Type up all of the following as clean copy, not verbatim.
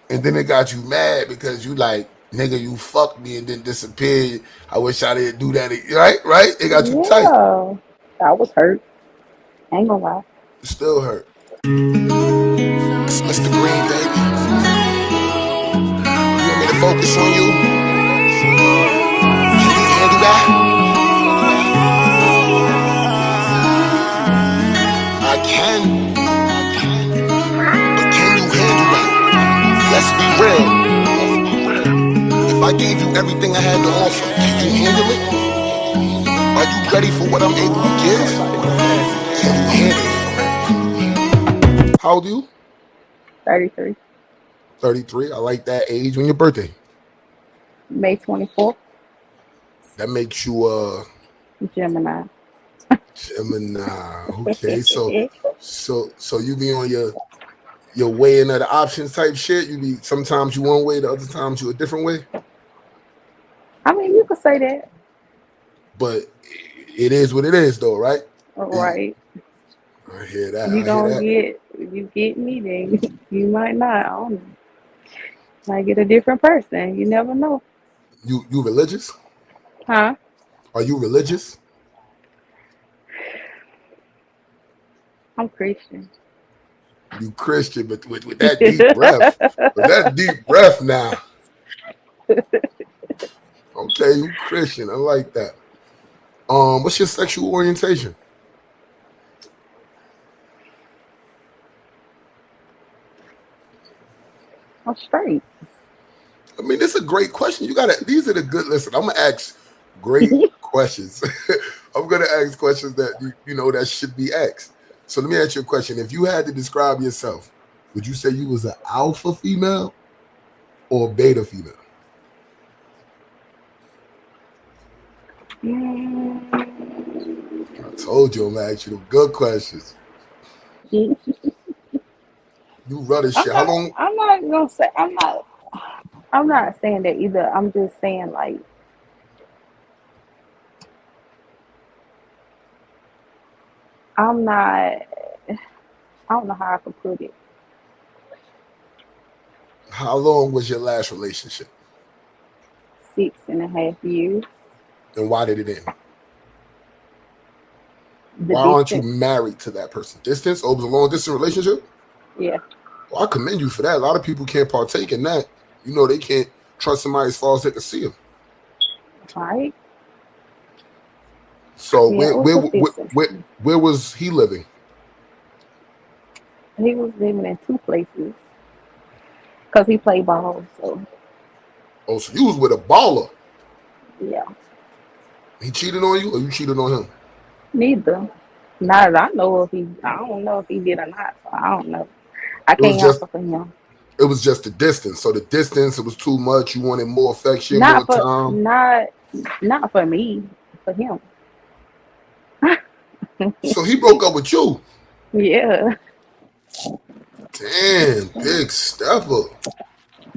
And then it got you mad because you like, nigga, you fucked me and then disappeared. I wish I didn't do that. Right? Right? It got you tight. Yeah, I was hurt. Ain't gonna lie. It still hurt. It's Mr. Green, baby. You want me to focus on you? Can you handle that? I can. But can you handle that? Let's be real. If I gave you everything I had to offer, can you handle it? Are you ready for what I'm able to give? Can you handle it? How old are you? 33. 33. I like that age. When your birthday? May 24th. That makes you Gemini. Gemini. Okay, so you be on your weighing of the options type shit. You be sometimes you one way, the other times you a different way. I mean, you could say that. But it is what it is, though, right? Right. I hear that. You I hear don't that. get, you get me, then you might not. I don't know. Might get a different person. You never know. You religious? Huh? Are you religious? I'm Christian. You Christian, but with that deep breath, with that deep breath now. Okay, you Christian. I like that. What's your sexual orientation? I'm straight. I mean, this is a great question. You gotta. These are the good. Listen, I'm gonna ask great questions. I'm gonna ask questions that you know that should be asked. So let me ask you a question. If you had to describe yourself, would you say you was an alpha female or a beta female? I told you I'm gonna ask you the good questions. You rudder shit. How long? I'm not gonna say. I'm not saying that either. I'm just saying like I'm not. I don't know how I could put it. How long was your last relationship, 6.5 years. and why did it end? The Why aren't you distance. married to that person? Distance? Oh, it was a long distance relationship. Yeah. Well, I commend you for that. A lot of people can't partake in that. You know, they can't trust somebody as far as they can see them. Right. So Yeah. It was a distance. where was he living? He was living in two places because he played ball. So Oh, so you was with a baller. yeah. He cheated on you, or you cheated on him? Neither. Not that I know if he. I don't know if he did or not. So I don't know. I It was can't just answer for him. it was just the distance. So the distance, it was too much. You wanted more affection, more Not for time. not not for me. For him. So he broke up with you. Yeah. Damn, big stepper.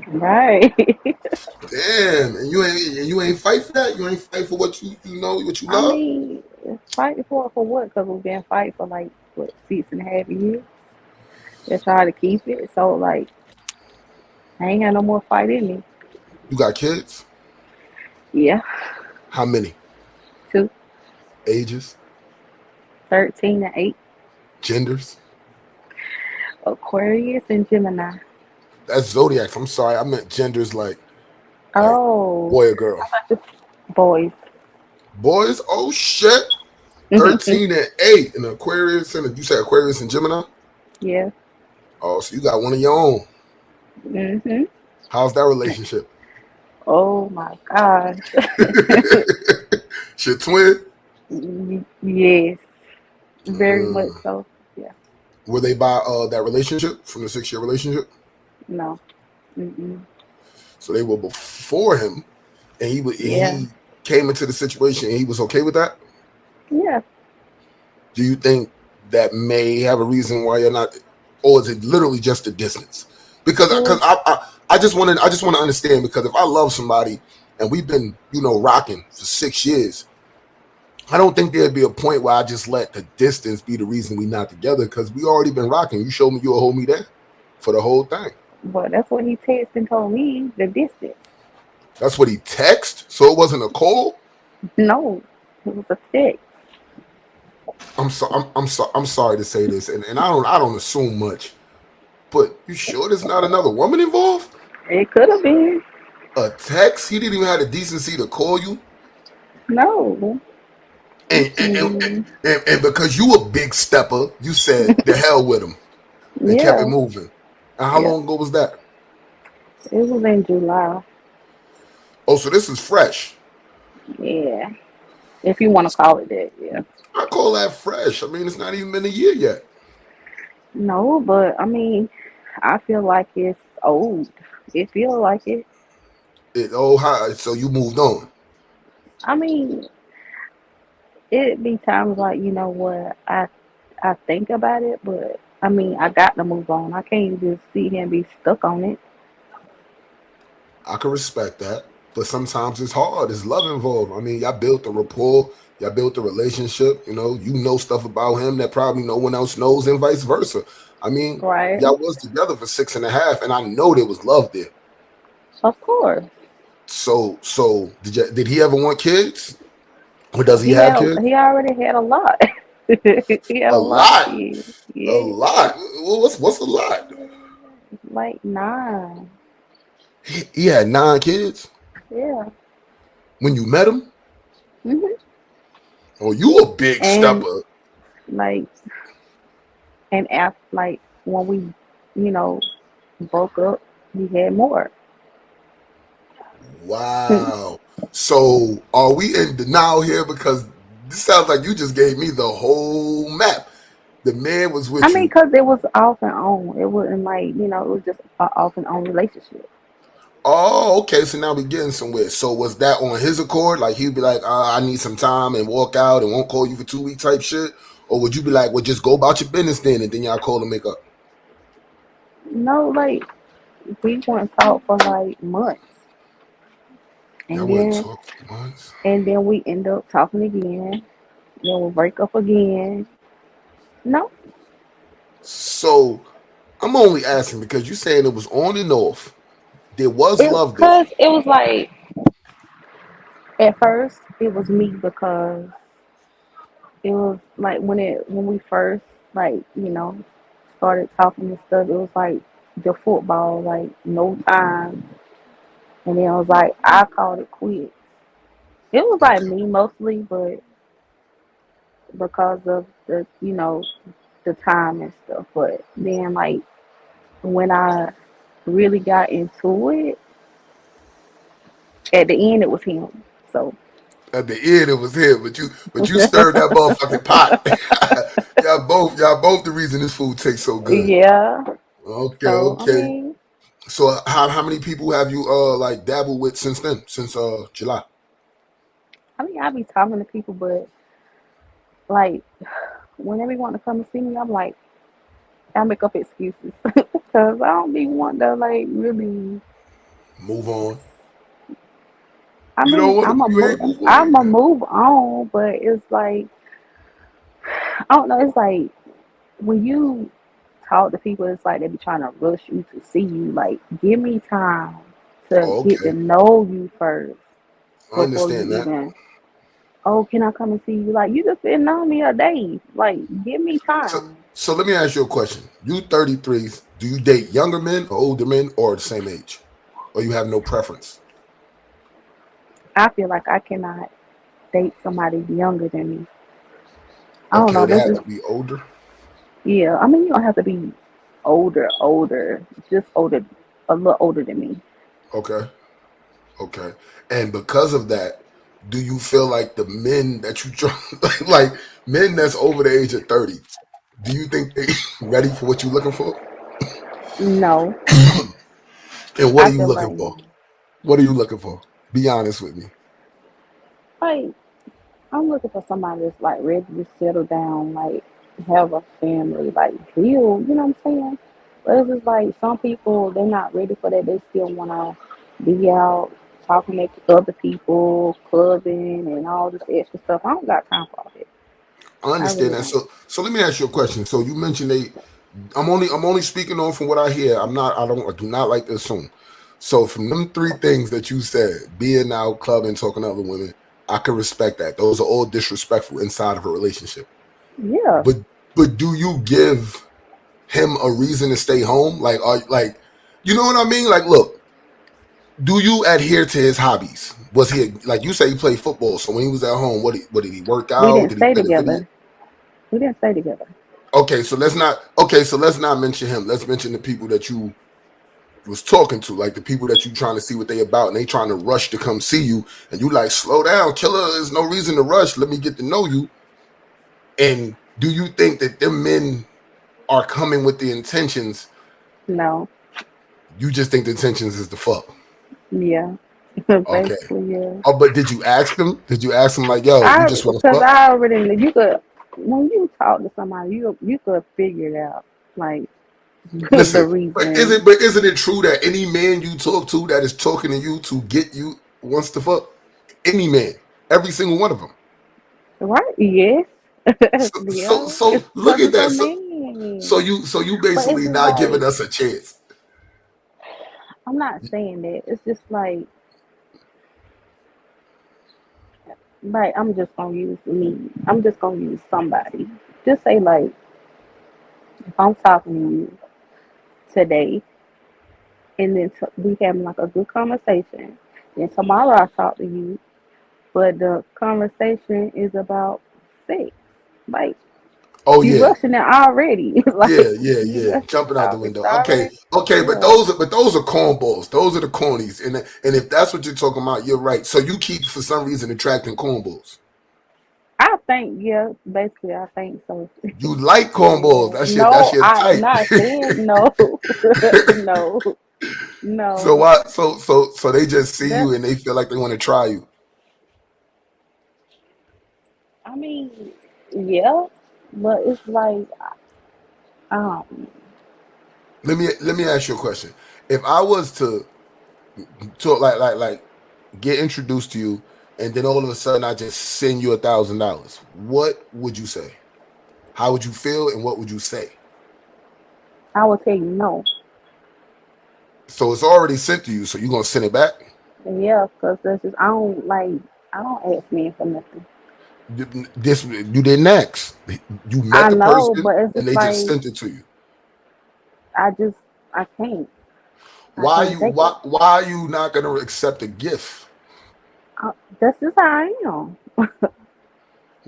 Right. Damn, and you ain't fight for that. You ain't fight for what you know what you I love. mean, fighting for what? Because we've been fighting for like what 6.5 years. They try to keep it. So like, I ain't had no more fight in me. You got kids? Yeah. How many? Two, Ages? 13 and 8. Genders? Aquarius and Gemini. That's zodiacs. I'm sorry, I meant genders like Oh, boy or girl. boys. Boys? Oh shit. 13 and 8 in Aquarius and you said Aquarius and Gemini? Yeah. Oh, so you got one of your own. Mhm. How's that relationship? Oh my gosh. Shit twin? Yes. Very much Mm. so. Yeah. Were they by that relationship from the 6 year relationship? No. Mm-mm. So they were before him and Yeah. he came into the situation and he was okay with that? Yeah. Do you think that may have a reason why you're not, or is it literally just the distance? Because It was. I just want to understand because if I love somebody and we've been rocking for 6 years, I don't think there'd be a point where I just let the distance be the reason we not together because we already been rocking. You showed me you'll hold me there for the whole thing. But that's what he texted and told me, the distance. That's what he text. So it wasn't a call. No, it was a text. I'm sorry to say this, and I don't assume much, but you sure there's not another woman involved? It could have been. A text? He didn't even have the decency to call you, No. and and, and, Mm, and because you a big stepper, you said the hell with him and kept it yeah. moving. And how Yeah. long ago was that? It was in July. Oh, so this is fresh. Yeah. If you want to call it that, yeah. I call that fresh. I mean, it's not even been a year yet. No, but I mean, I feel like it's old. It feels like it. So you moved on. I mean, it be times like, you know what, I think about it, but I mean, I got to move on. I can't just sit here and be stuck on it. I can respect that, but sometimes it's hard. There's love involved. I mean, y'all built a rapport, y'all built a relationship. You know stuff about him that probably no one else knows, and vice versa. I mean, Right? y'all was together for 6.5, and I know there was love there. Of course. So did he ever want kids, or does he have kids? He already had a lot. He had A a lot of lot, kids. a Yeah. lot. Well, what's a lot? Like 9. He had 9 kids Yeah. when you met him. Hmm. Oh, you a big And stepper. like, and after, like, when we, you know, broke up, he had more. Wow. So are we in denial here? Because this sounds like you just gave me the whole map. The man was I with mean, you. cause it was off and on. It wasn't like, it was just a off and on relationship. Oh, okay. So now we getting somewhere. So was that on his accord? Like he'd be like, I need some time and walk out and won't call you for 2 weeks type shit? Or would you be like, well, just go about your business then and then y'all call and make up? No, like, we wouldn't talk for like months, Y'all and wouldn't then talk for months. we end up talking again. Then we break up again. No, So I'm only asking because you saying it was on and off. There was it love there. cause it was like at first it was me because it was like when we first, like, started talking and stuff. It was like the football, like no time, and then it was like I called it quits. It was like Okay. me mostly, but because of the time and stuff. But then, like, when I really got into it, at the end it was him. So At the end, it was him, but you stirred that motherfucking pot. y'all both the reason this food tastes so good. yeah. Okay, So I okay. mean, So how many people have you like dabbled with since then? Since July? I be talking to people, but like whenever you want to come and see me, I'm like, I make up excuses because I don't be wanting to like really. Move on. I You don't mean, want to. You ain't move on I'm a yet. move on, but it's like I don't know. It's like when you talk to people, it's like they be trying to rush you to see you. Like, give me time to Oh, get to okay, know you first I before you understand that. even. Oh, can I come and see you? Like, you just been knowing me a day. Like, give me So time. so let me ask you a question. You 33. Do you date younger men or older men or the same age, or you have no preference? I feel like I cannot date somebody younger than me. I don't Okay, know. they That's have just to be older. yeah. I mean, you don't have to be older. Just older, a little older than me. Okay. Okay. And because of that, do you feel like the men that you try, like men that's over the age of 30, do you think they ready for what you're looking for? No, And what I are you feel looking like for? What are you looking for? Be honest with me. like I'm looking for somebody that's like ready to settle down, like have a family, like build. You know what I'm saying? But it's just like some people they're not ready for that. They still wanna be out talking to other people, clubbing, and all this extra stuff. I don't got time for all that. I I really understand that. don't. So let me ask you a question. So you mentioned they I'm only speaking on from what I hear. I do not like to assume. So from them three things that you said, being out clubbing, talking to other women, I can respect that. Those are all disrespectful inside of a relationship. Yeah, But do you give him a reason to stay home? Like you know what I mean? Like, look, do you adhere to his hobbies? Was he like you say he played football? So when he was at home, what did he work we out? didn't Did he stay play the video? together. We didn't stay together. Okay, so let's not. Okay, so let's not mention him. Let's mention the people that you was talking to, like the people that you trying to see what they about, and they trying to rush to come see you, and you like, slow down, killer. There's no reason to rush. Let me get to know you. And do you think that them men are coming with the intentions? No. You just think the intentions is the fuck. Yeah. Okay. Basically, yeah. Oh, but did you ask them? Did you ask them like, yo, you just want to Because fuck? I already knew you could when you talk to somebody, you could figure it out, like the Listen, reason. but isn't it true that any man you talk to that is talking to you to get you wants to fuck? Any man, every single one of them. Right? Yes. Yeah. It's So look because at it's a that. man. So you But it's basically not giving like us a chance. I'm not saying that. It's just like I'm just gonna use me. I'm just gonna use somebody. Just say like if I'm talking to you today, and then we having like a good conversation. Then tomorrow I talk to you, but the conversation is about sex. Like Oh you yeah, rushing it already. Like you yeah. rushing Jumping the out the topic window. Okay, already. okay. Yeah. But those are cornballs. Those are the cornies. And if that's what you're talking about, you're right. So you keep for some reason attracting cornballs. I think yeah, basically I think so. You like cornballs. Yeah. That's your No, I'm type. not saying no. No. So No. why? So they just see you That's and they feel like they want to try you. I mean, yeah, but it's like um Let me ask you a question. If I was to talk like get introduced to you, and then all of a sudden I just send you $1,000, what would you say? How would you feel, and what would you say? I would tell you no. So it's already sent to you, so you're gonna send it back. Yeah, because that's just I don't ask men for nothing. This you didn't ask. You met I the know, person, but it's and just they just like sent it to you. I just I can't. I Why can't you take it. why are you not gonna accept a gift? I, that's just how I am.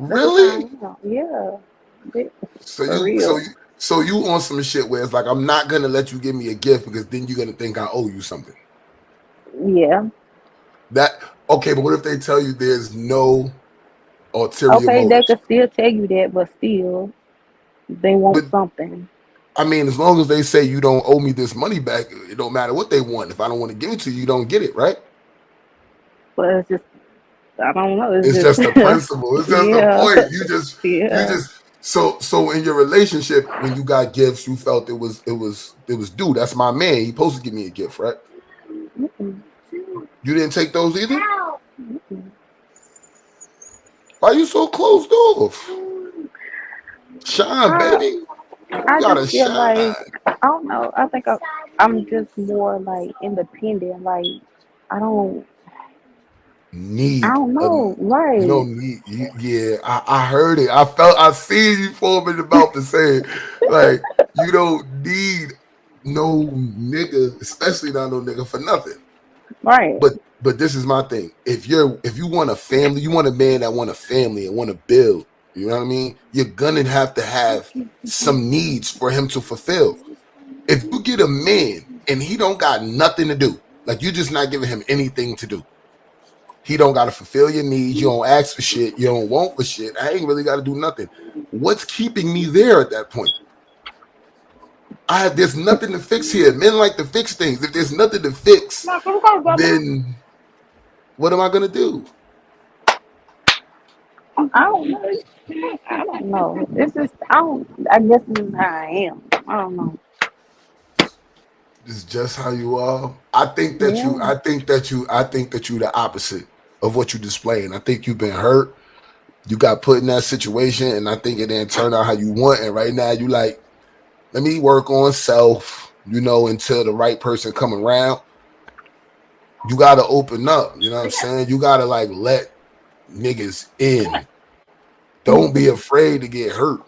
That's just how I Really? am. Yeah, It- So for you so real. you so you on some shit where it's like, I'm not gonna let you give me a gift because then you're gonna think I owe you something. Yeah. That okay, but what if they tell you there's no ulterior Okay, they motives? could still tell you that, but still they But want something. I mean, as long as they say you don't owe me this money back, it don't matter what they want. If I don't want to give it to you, you don't get it, right? But it's just I don't know. It's It's just the just principle. It's just the yeah, point. You yeah. just so in your relationship, when you got gifts, you felt it was due. That's my man. He supposed to give me a gift, right? Mm-mm. You didn't take those either? Mm-mm. Why you so closed off? Shine, I baby. You I just gotta feel shine. like I don't know. I'm just more like independent. Like I don't I Need don't a know. you Right, don't need you, yeah, I heard it. I see you forming the mouth to say it. Like, you don't need no nigga, especially not no nigga for nothing. right. But this is my thing. If you want a family, you want a man that want a family and want to build. You know what I mean? You're gonna have to have some needs for him to fulfill. If you get a man and he don't got nothing to do, like you're just not giving him anything to do. He don't got to fulfill your needs. You don't ask for shit. You don't want for shit. I ain't really got to do nothing. What's keeping me there at that point? There's nothing to fix here. Men like to fix things. If there's nothing to fix, then what am I gonna do? I don't know. I don't know. It's just I don't. I guess this is how I am. I don't know. This is just how you are. I think that you. Yeah. I think that you. I think that you the opposite of what you displaying. I think you've been hurt. You got put in that situation, and I think it didn't turn out how you want. And right now, you like, Let me work on self, until the right person come around. You gotta open up, you know what I'm saying? You gotta like let niggas in. Don't be afraid to get hurt.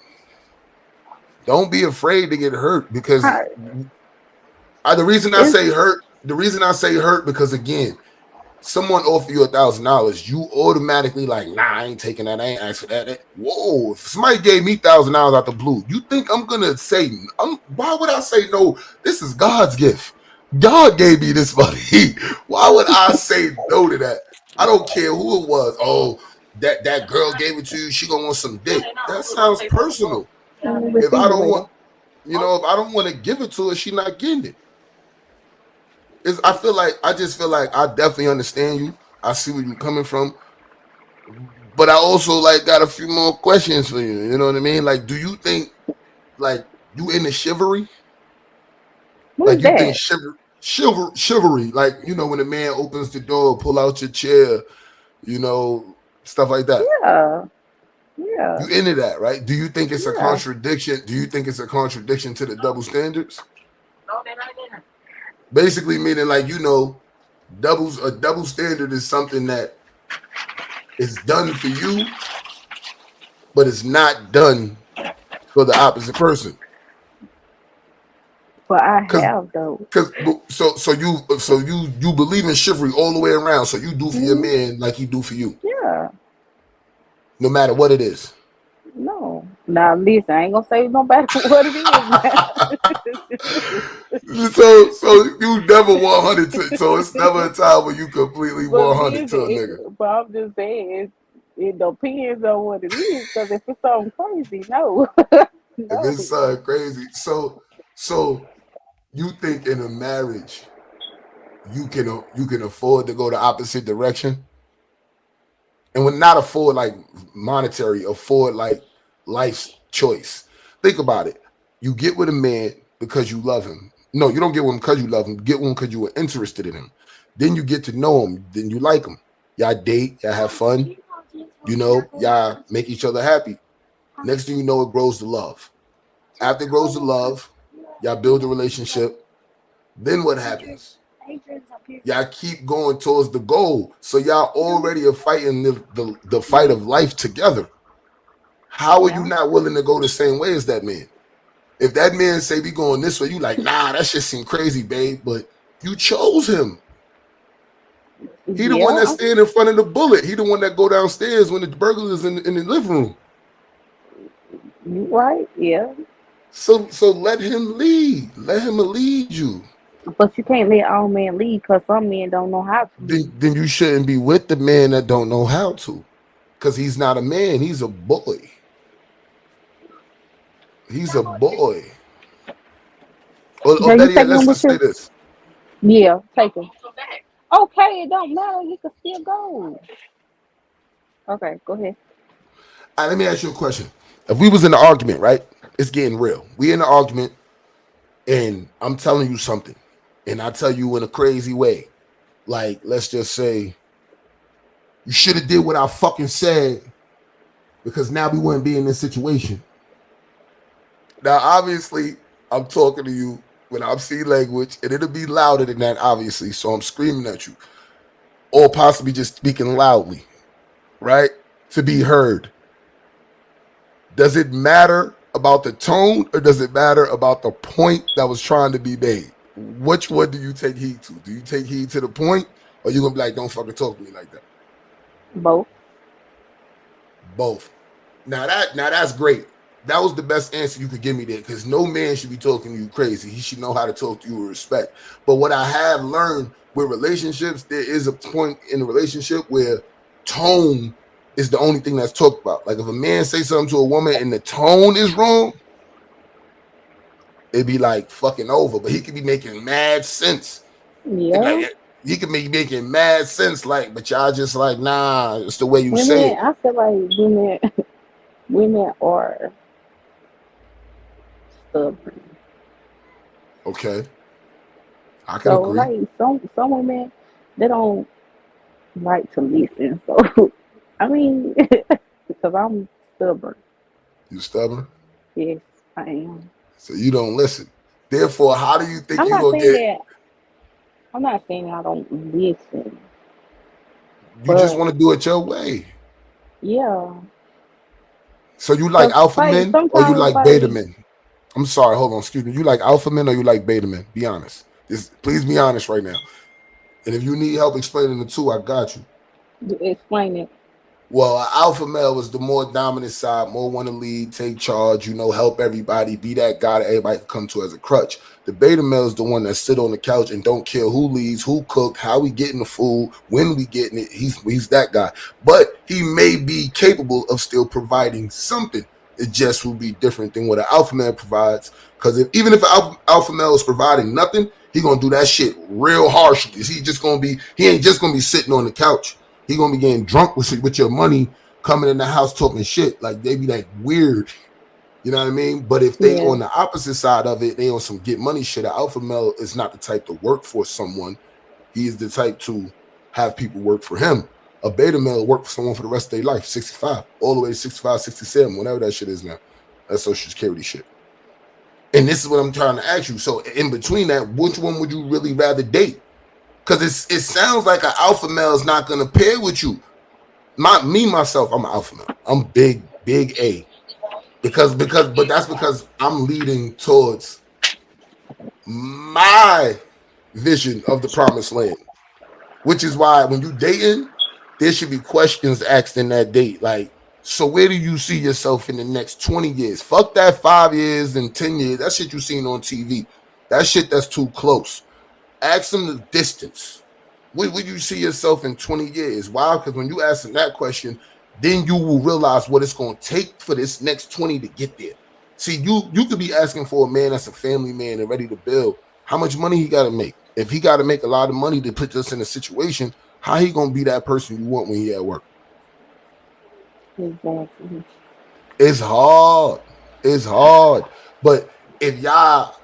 Don't be afraid to get hurt because How, the reason I it's say hurt, because again, someone offer you $1,000, you automatically like, nah, I ain't taking that. I ain't asked for that. Whoa, if somebody gave me $1,000 out the blue, you think I'm gonna say? Why would I say no? This is God's gift. God gave me this money. Why would I say no to that? I don't care who it was. Oh, that girl gave it to you. She gonna want some dick. That sounds personal. If I don't want, refrigerator. if I don't want to give it to her, she not getting it. I just feel like I definitely understand you. I see where you're coming from, but I also like got a few more questions for you. You know what I mean? Like, do you think like you into chivalry? What Like is you think that? chivalry? Like when a man opens the door, pull out your chair, stuff like that. Yeah, yeah, You into that, right? Do you think it's a yeah. contradiction? Do you think it's a contradiction to the double standards? Basically, meaning like a double standard is something that is done for you, but it's not done for the opposite person. But I Cause, have though. cause, so you believe in chivalry all the way around. So you do for your Hmm. man like he do for you, Yeah. no matter what it is. No. Now listen, I ain't gonna say no matter what it is now. So you never 100 to, so it's never a time where you completely But 100 listen, to a nigga. but I'm just saying it depends on what it is. Because if it's something crazy, no, If no. it's crazy, so you think in a marriage you can afford to go the opposite direction, and when not afford like monetary, afford like life's choice. Think about it. You get with a man because you love him. No, you don't get with him because you love him. You get with him because you were interested in him. Then you get to know him. Then you like him. Y'all date. Y'all have fun. Y'all make each other happy. Next thing you know, it grows to love. After it grows to love, y'all build a relationship. Then what happens? Y'all keep going towards the goal. So y'all already are fighting the fight of life together. How are you Yeah, not willing to go the same way as that man? If that man say we going this way, you like, nah, that shit seem crazy, babe. But you chose him. He the one yeah, that stand in front of the bullet. He the one that go downstairs when the burglar is in the living room. you right, yeah. So let him lead. Let him lead you. But you can't let all men lead because some men don't know how to Then lead. then you shouldn't be with the man that don't know how to. Because he's not a man, he's a boy. He's a boy. Or Jay, you better yet, taking them let's with just say you? this. Yeah, take them. Okay, it don't matter. You can still go. Okay, go ahead. All right, let me ask you a question. If we was in an argument, right? It's getting real. We in an argument, and I'm telling you something, and I tell you in a crazy way. Like, let's just say you should have did what I fucking said because now we wouldn't be in this situation. Now, obviously, I'm talking to you when I'm seeing language, and it'll be louder than that, obviously. So I'm screaming at you, or possibly just speaking loudly, right? To be heard. Does it matter about the tone or does it matter about the point that was trying to be made? Which one do you take heed to? Do you take heed to the point or you gonna be like, don't fucking talk to me like that? Both. Both. Now that's great. That was the best answer you could give me there because no man should be talking to you crazy. He should know how to talk to you with respect. But what I have learned with relationships, there is a point in a relationship where tone is the only thing that's talked about. Like if a man say something to a woman and the tone is wrong, it'd be like fucking over. But he could be making mad sense. Like Yeah. he could be making mad sense. Like, but y'all just like, nah, it's the way you say Women, it. I feel like women are stubborn. Okay, I could So agree. like some women, they don't like to listen. So I mean, because I'm stubborn. You stubborn. Yes, I am. So you don't listen. Therefore, how do you think I'm you not gonna saying get? that. I'm not saying I don't listen, You just but want to do it your way. yeah, So you like cause alpha like men or you sometimes like beta like men? I'm sorry, hold on, excuse me. You like alpha men or you like beta men? Be honest. Please be honest right now. And if you need help explaining the two, I got you. explain it. Well, an alpha male is the more dominant side, more want to lead, take charge, help everybody, be that guy that everybody can come to as a crutch. The beta male is the one that sit on the couch and don't care who leads, who cooked, how we getting the food, when we getting it. He's that guy. But he may be capable of still providing something. It just will be different than what an alpha male provides. Because even if an alpha male is providing nothing, he gonna do that shit real harshly. He ain't just gonna be sitting on the couch. He gonna be getting drunk with your money, coming in the house talking shit. Like they be like weird. You know what I mean? But if they Yeah, on the opposite side of it, they on some get money shit. An alpha male is not the type to work for someone. He is the type to have people work for him. A beta male work for someone for the rest of their life, 65, all the way to 65, 67, whatever that shit is now. That's social security shit. And this is what I'm trying to ask you. So in between that, which one would you really rather date? Because it sounds like an alpha male is not gonna pair with you. Myself, I'm an alpha male. I'm big A. But that's because I'm leading towards my vision of the promised land. Which is why when you dating, there should be questions asked in that date. Like, so where do you see yourself in the next 20 years? Fuck that 5 years and 10 years. That shit you seen on TV. That shit that's too close. Ask them the distance. Where would you see yourself in 20 years? Why? Because when you ask them that question, then you will realize what it's going to take for this next 20 to get there. See, you could be asking for a man that's a family man and ready to build. How much money he got to make? If he got to make a lot of money to put us in a situation, how he going to be that person you want when he at work? exactly. It's hard. It's hard. But if y'all,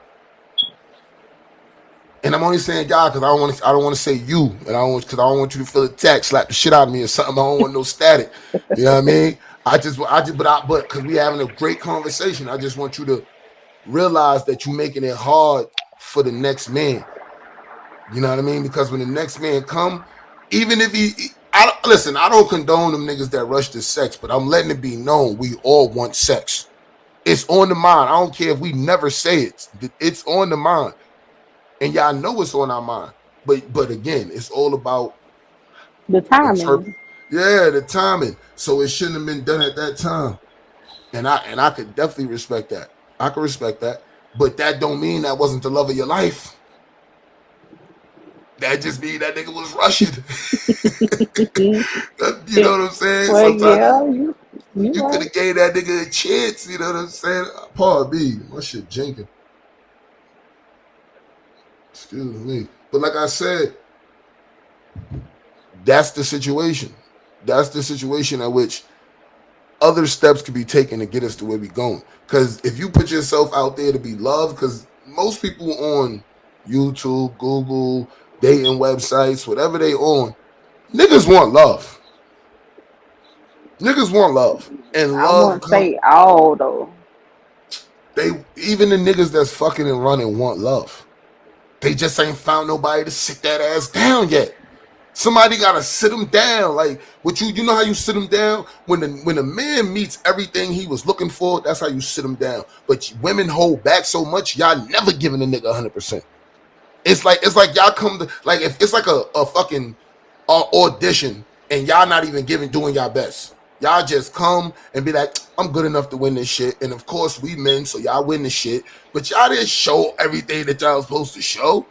and I'm only saying y'all because I don't want to say you, and because I don't want you to feel attacked, slap the shit out of me or something. I don't want no static. You know what I mean? But because we having a great conversation, I just want you to realize that you're making it hard for the next man. You know what I mean? Because when the next man come, even if listen, I don't condone them niggas that rush to sex, but I'm letting it be known we all want sex. It's on the mind. I don't care if we never say it. It's on the mind. And y'all know it's on our mind. But again, it's all about The interpret. timing. Yeah, the timing. So it shouldn't have been done at that time. And I could definitely respect that. I could respect that. But that don't mean that wasn't the love of your life. That just mean that nigga was rushing. You know what I'm saying? Well, Sometimes yeah, you you could right. have gave that nigga a chance. You know what I'm saying? Pardon me, my shit jinking. Excuse me. But like I said, that's the situation. That's the situation at which other steps could be taken to get us to where we going. Because if you put yourself out there to be loved, because most people on YouTube, Google, dating websites, whatever they on, niggas want love. Niggas want love, and I love won't come. say all though. They even the niggas that's fucking and running want love. They just ain't found nobody to sit that ass down yet. Somebody gotta sit him down. Like what you know how you sit him down when a man meets everything he was looking for. That's how you sit him down. But women hold back so much. Y'all never giving a nigga 100%. It's like y'all come to like if it's like a fucking audition and y'all not even doing y'all best. Y'all just come and be like, I'm good enough to win this shit. And of course, we men, so y'all win the shit. But y'all didn't show everything that y'all was supposed to show.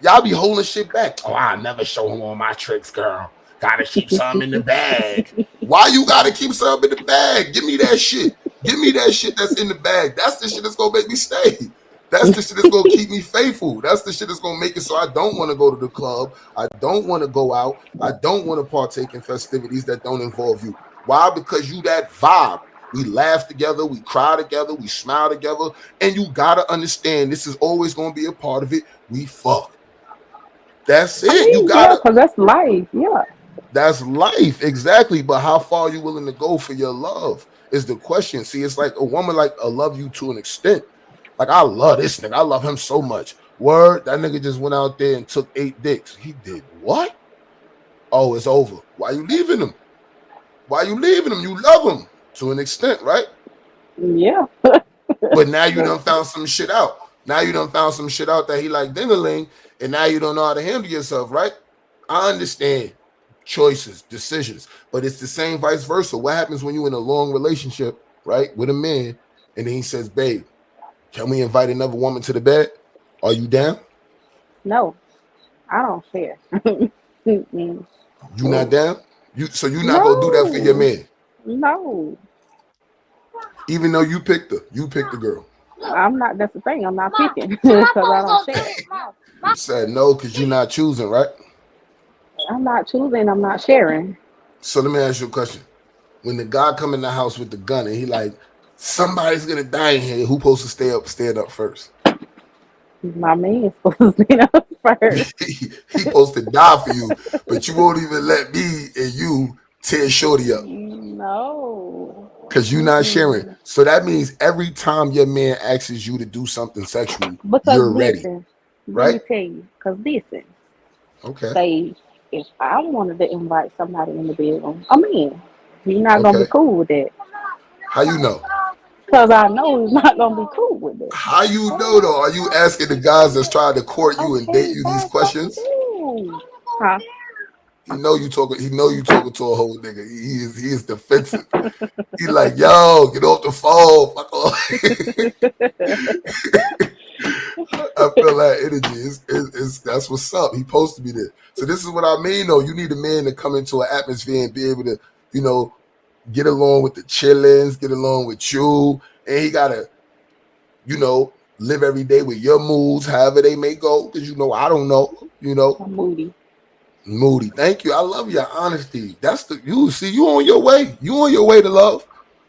Y'all be holding shit back. Oh, I never show him all my tricks, girl. Gotta keep some in the bag. Why you gotta keep some in the bag? Give me that shit. Give me that shit that's in the bag. That's the shit that's gonna make me stay. That's the shit that's gonna keep me faithful. That's the shit that's gonna make it so I don't want to go to the club. I don't want to go out. I don't want to partake in festivities that don't involve you. Why? Because you that vibe. We laugh together, we cry together, we smile together, and you gotta understand this is always gonna be a part of it. We fuck. That's I it. You mean, yeah, gotta. cause that's life. Yeah. That's life, exactly. But how far are you willing to go for your love is the question. See, it's like a woman like a love you to an extent. Like, I love this nigga. I love him so much. Word, that nigga just went out there and took 8 dicks. He did what? Oh, it's over. Why you leaving him? Why you leaving him? You love him to an extent, right? Yeah. But now you done found some shit out. Now you done found some shit out that he like dingling, and now you don't know how to handle yourself, right? I understand choices, decisions, but it's the same vice versa. What happens when you in a long relationship, right, with a man, and then he says, "Babe, can we invite another woman to the bed? Are you down? No, I don't share. Mm-mm. You not down? You not gonna do that for your No, man, no. even though you picked her, you picked the girl. I'm not. That's the thing. I'm not picking because I don't share. No, You said no because you're not choosing, right? I'm not choosing. I'm not sharing. So let me ask you a question. When the guy come in the house with the gun and he like, somebody's gonna die in here, who supposed to stand up first? My man is supposed to be up first. He supposed to die for you, but you won't even let me and you tear Shorty up No. because you're not sharing. Mm-mm. So that means every time your man asks you to do something sexual, Because you're ready, listen, let right? me tell you. Because listen, Okay, say if I wanted to invite somebody in the bedroom, I'm in. You're not gonna okay. be cool with that. How you know? Because I know he's not gonna be cool with that. How you know though? Are you asking the guys that's trying to court you and date Okay, you these that's what we questions? do. Huh? He know you talking. He know you talking to a whole nigga. He is defensive. He like, yo, get off the phone. Fuck off. I feel that energy. That's what's up. He supposed to be there. So this is what I mean, though. You need a man to come into an atmosphere and be able to, you know, get along with the chillings, get along with you, and he gotta, live every day with your moods, however they may go. Because I don't know. I'm moody. Moody. Thank you. I love your honesty. That's you on your way. You on your way to love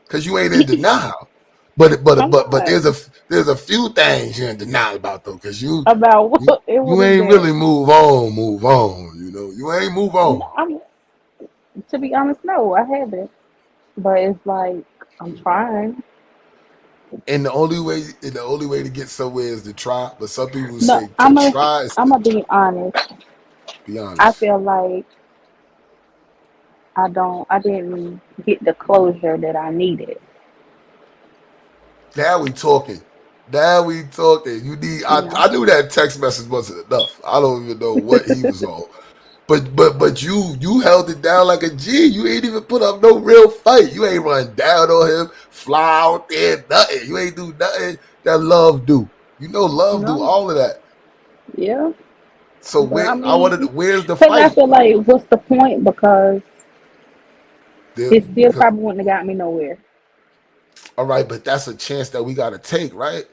because you ain't in denial. I'm But not there's a few things you're in denial about though, because you about you what you is ain't that? really move on. You ain't move on. No, to be honest, no, I haven't. But it's like I'm trying. And the only way to get somewhere is to try. But some people No, say to try is I'm to gonna be honest. be I honest. feel like I didn't get the closure that I needed. Now we talking. Now we talking. You need. You I know, knew that text message wasn't enough. I don't even know what he was on. But you held it down like a G. You ain't even put up no real fight. You ain't run down on him, fly out there, nothing. You ain't do nothing that love do. Love do no, all of that. yeah, So but I where's the cause I fight? feel like what's the point? Because it still Because probably wouldn't have got me nowhere. all right, but that's a chance that we gotta take, right?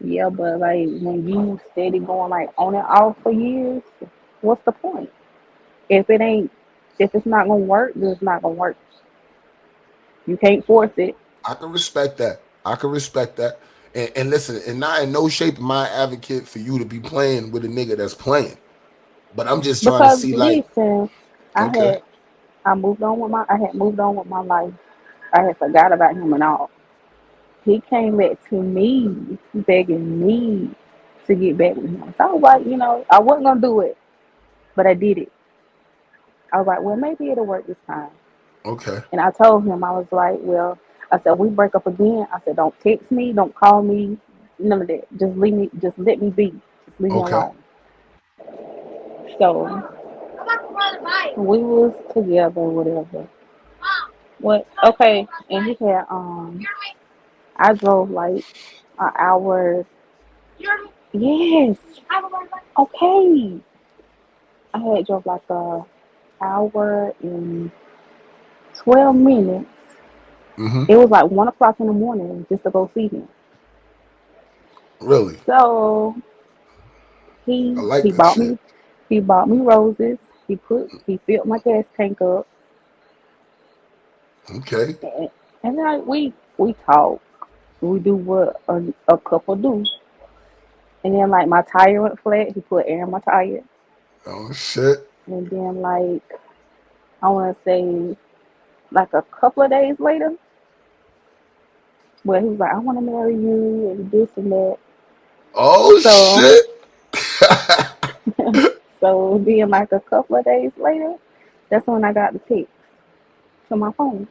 Yeah, but like when you steady going like on and off for years, what's the point? If it ain't, if it's not gonna work, then it's not gonna work. You can't force it I can respect that. I can respect that. And listen, and not in no shape am I advocate for you to be playing with a nigga that's playing. But I'm just trying to because see like, listen, I okay, had I had moved on with my life. I had forgot about him and all. He came back to me begging me to get back with him. So I was like, I wasn't gonna do it, but I did it. I was like, well, maybe it'll work this time. okay, And I told him, I was like, well, I said, we break up again. I said, don't text me, don't call me, none of that. Just leave me, just let me be. Just leave me okay. alone. So we was together, whatever. What? Okay. And he had, I drove like an hour. Yes. Okay. I had drove like a hour and 12 minutes. Mm-hmm. It was like 1 o'clock in the morning just to go see him. Really, So I he like he that bought shit. me he bought me roses. He filled my gas tank up, Okay, and like we talk. We do what a couple do, and then like my tire went flat. He put air in my tire, oh shit. and then like I want to say like a couple of days later, But he was like, I want to marry you and this and that. Oh So, shit. so then like a couple of days later, that's when I got the text to my phone.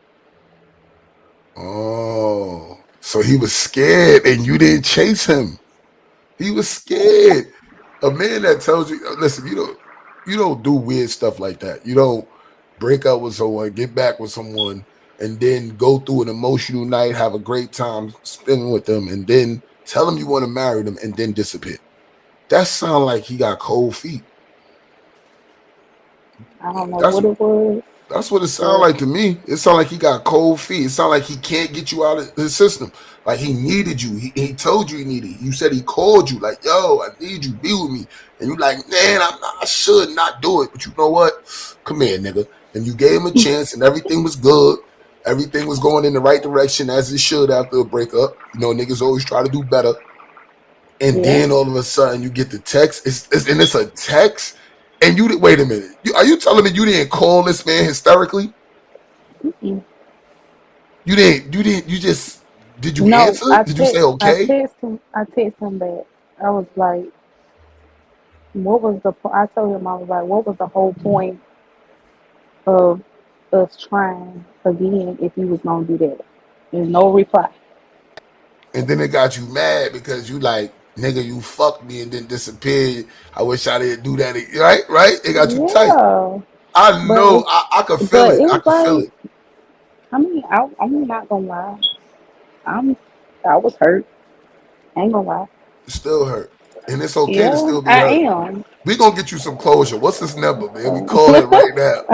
Oh, so he was scared and you didn't chase him. He was scared. A man that tells you, listen, you don't do weird stuff like that. You don't break up with someone, get back with someone, and then go through an emotional night, have a great time spending with them, and then tell them you want to marry them and then disappear. That sounds like he got cold feet. I don't know That's what it was, That's what it sounds but like to me. It sounds like he got cold feet. It sounds like he can't get you out of his system. Like he needed you. He told you he needed you. You said he called you like, yo, I need you. Be with me. And you like, man, I should not do it. But you know what? Come here, nigga. And you gave him a chance and everything was good. Everything was going in the right direction as it should after a breakup. You know, niggas always try to do better. And yeah. then all of a sudden you get the text. It's a text. And you wait a minute. Are you telling me you didn't call this man hysterically? Mm-mm. You just did you No, answer? Did you say okay? I text him back. I was like, what was the I told him, I was like, what was the whole point of us trying again if you was gonna do that? There's no reply. And then it got you mad because you like, nigga, you fucked me and then disappeared. I wish I didn't do that. Right? Right? It got you tight. Yeah, I but know. I could feel but it. I it's could feel like, it. I'm not gonna lie. I'm I was hurt. I ain't gonna lie. It still hurt. And it's okay to Yeah, still be I hurt. am. We gonna get you some closure. What's this number, man? We call it right now.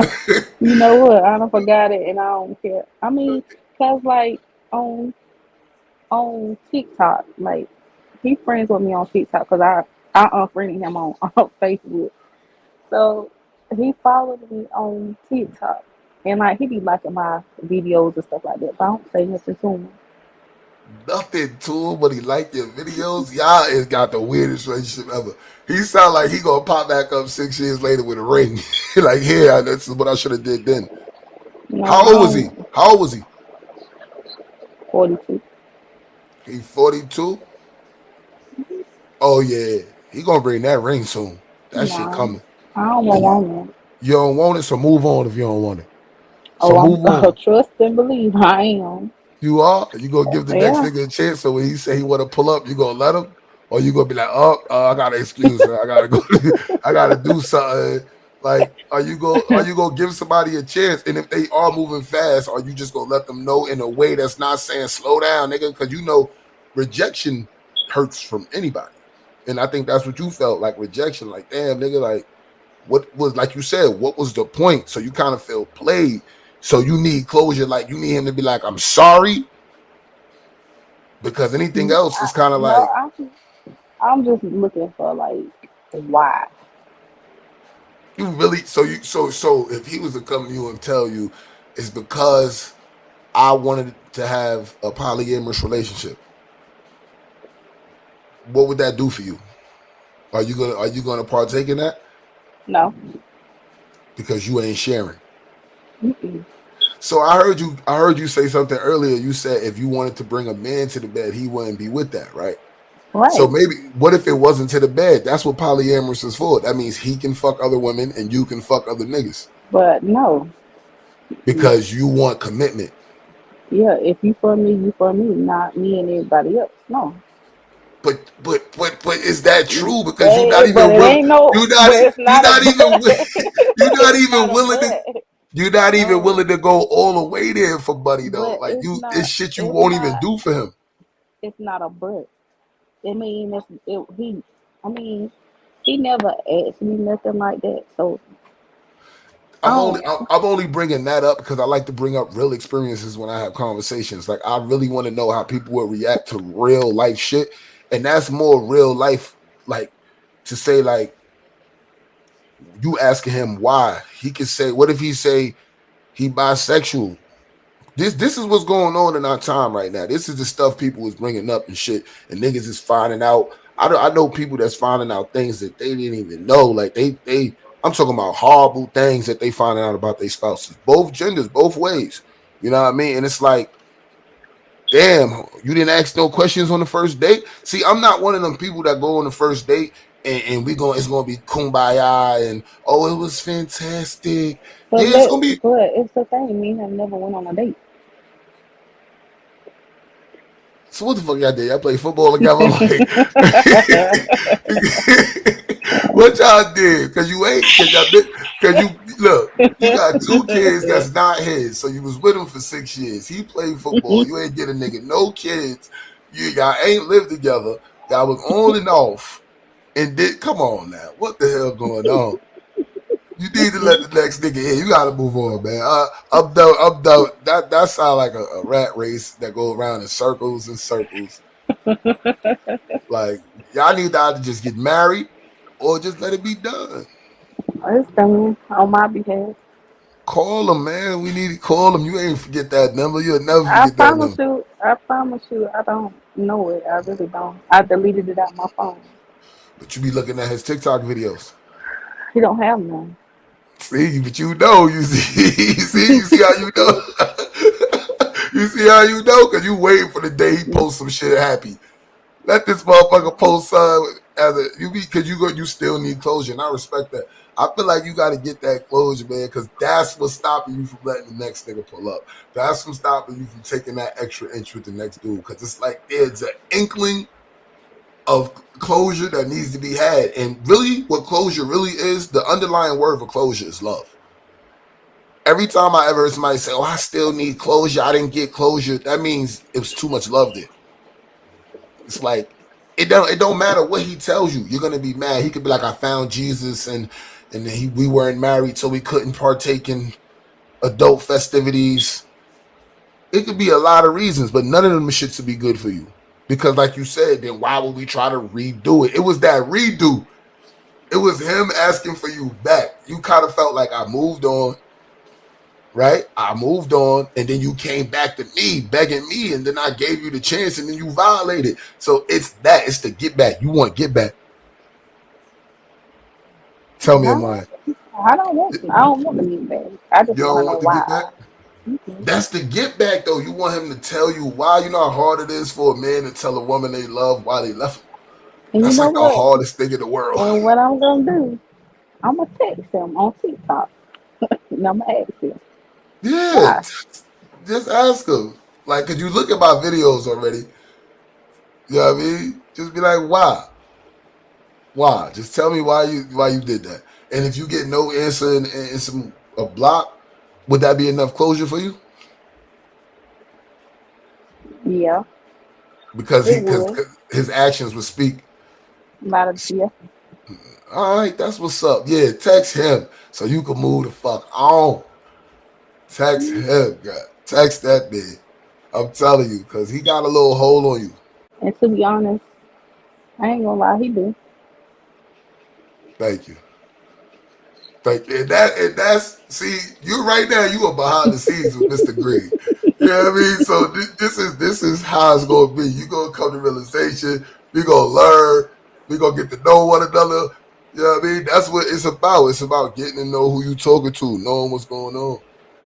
You know what? I don't forgot it, and I don't care. I mean, cause like on on TikTok, like he friends with me on TikTok, cause I unfriended him on, on Facebook. So he followed me on TikTok, and like he be liking my videos and stuff like that. But I don't say nothing to him. Nothing to him, but he liked your videos. Y'all has got the weirdest relationship ever. He sound like he gonna pop back up 6 years later with a ring. Like, here, this is what I should have did then. No, How I old was he? don't. How old was he? 42. He 42. Oh yeah, he gonna bring that ring soon. That shit No, coming. I don't And want it. you don't want it, so move on if you don't want it. So Oh, I'm move on. trust and believe. I am. You are? You gonna give the next Yeah. nigga a chance? So when he say he want to pull up, you gonna let him, or you gonna be like, oh, I got an excuse. I gotta go. I gotta do something. Like, are you gonna give somebody a chance? And if they are moving fast, are you just gonna let them know in a way that's not saying slow down, nigga? Because you know rejection hurts from anybody, and I think that's what you felt like rejection. Like, damn, nigga, like what was like you said? What was the point? So you kind of feel played. So you need closure. Like you need him to be like, I'm sorry, because anything else is kind of No, like I'm just looking for like why. you really. So if he was to come to you and tell you, it's because I wanted to have a polyamorous relationship. What would that do for you? Are you gonna partake in that No. because you ain't sharing? Mm-mm. So I heard you say something earlier. You said if you wanted to bring a man to the bed, he wouldn't be with that, right? So Right. maybe what if it wasn't to the bed? That's what polyamorous is for. That means he can fuck other women and you can fuck other niggas But no. because you want commitment. Yeah, if you for me, you for me, not me and everybody else. No. But is that true? Because you're not But even it willing. ain't no, You're not. but it's You're not a not even. but. You're not It's even not a willing to. but. You're not even No. willing to go all the way there for Buddy though. But Like it's shit you it's won't even not, do for him. it's not a but. I mean, I mean, he never asked me nothing like that. So, I I'm only don't, I'm only bringing that up because I like to bring up real experiences when I have conversations. Like I really want to know how people will react to real life shit, and that's more real life. Like to say like you asking him why he could say what if he say he bisexual. This is what's going on in our time right now. This is the stuff people is bringing up and shit, and niggas is finding out. I know people that's finding out things that they didn't even know. Like they I'm talking about horrible things that they finding out about their spouses, both genders, both ways. You know what I mean? And it's like Damn, you didn't ask no questions on the first date. See, I'm not one of them people that go on the first date and we going it's gonna be kumbaya and oh it was fantastic. But Yeah, it's gonna be. it's the thing. Me and him never went on a date. So what the fuck y'all did? Y'all play football together? Like what y'all did? Cause you ain't cause y'all been cause you look, you got two kids that's not his. So you was with him for 6 years. He played football. You ain't get a nigga no kids. Y'all ain't lived together. Y'all was on and off. And did come on now. What the hell going on? You need to let the next nigga in. You gotta move on, man. Up though. That sound like a rat race that go around in circles and circles. Like y'all need to either just get married or just let it be done. It's done on my behalf. Call him, man. We need to call him. You ain't forget that number. You'll never I forget that promise number. you. I promise you. I don't know it. I really don't. I deleted it out my phone. But you be looking at his TikTok videos. He don't have none. See, but you know, you see, you see how you know. You see how you know? Because you waiting for the day he posts some shit happy. Let this motherfucker post as a you because you still need closure, and I respect that. I feel like you got to get that closure, man, because that's what's stopping you from letting the next nigga pull up. That's what's stopping you from taking that extra inch with the next dude, because it's like there's an inkling of closure that needs to be had, and really, what closure really is, the underlying word for closure is love. Every time I ever heard somebody say, "Oh, I still need closure. I didn't get closure," that means it was too much love there. It's like it don't matter what he tells you. You're gonna be mad. He could be like, I found Jesus and we weren't married, so we couldn't partake in adult festivities. It could be a lot of reasons, but none of them shits to be good for you. Because like you said, then why would we try to redo it? It was that redo. It was him asking for you back. You kind of felt like I moved on, right? I moved on, and then you came back to me, begging me, and then I gave you the chance, and then you violated. So it's that. It's the get back. You want get back. Tell me, am No, I? I don't want. I don't want to get back. I just You want to don't know want to get back? why. Hmm. That's the get back, though. You want him to tell you why. You know how hard it is for a man to tell a woman they love why they left him? And you That's know like the what? hardest thing in the world. And what I'm gonna do? I'm gonna text him on TikTok. And I'm gonna ask him Yeah, why. just ask him. Like, could you look at my videos already? You know what I mean? Just be like, why? Why? Just tell me why you did that. And if you get no answer and some a block, would that be enough closure for you? Yeah, Because it because would. his actions would speak. Yeah. All right, that's what's up. Yeah, text him so you can move the fuck on. Text him, God. Text that man. I'm telling you, because he got a little hold on you. And to be honest, I ain't gonna lie, he do. Thank you. Thank you. And that's see, you right now, you are behind the scenes with Mr. Green. You know what I mean? So this is how it's gonna be. You gonna come to realization, we gonna learn, we gonna get to know one another. You know what I mean? That's what it's about. It's about getting to know who you talking to, knowing what's going on.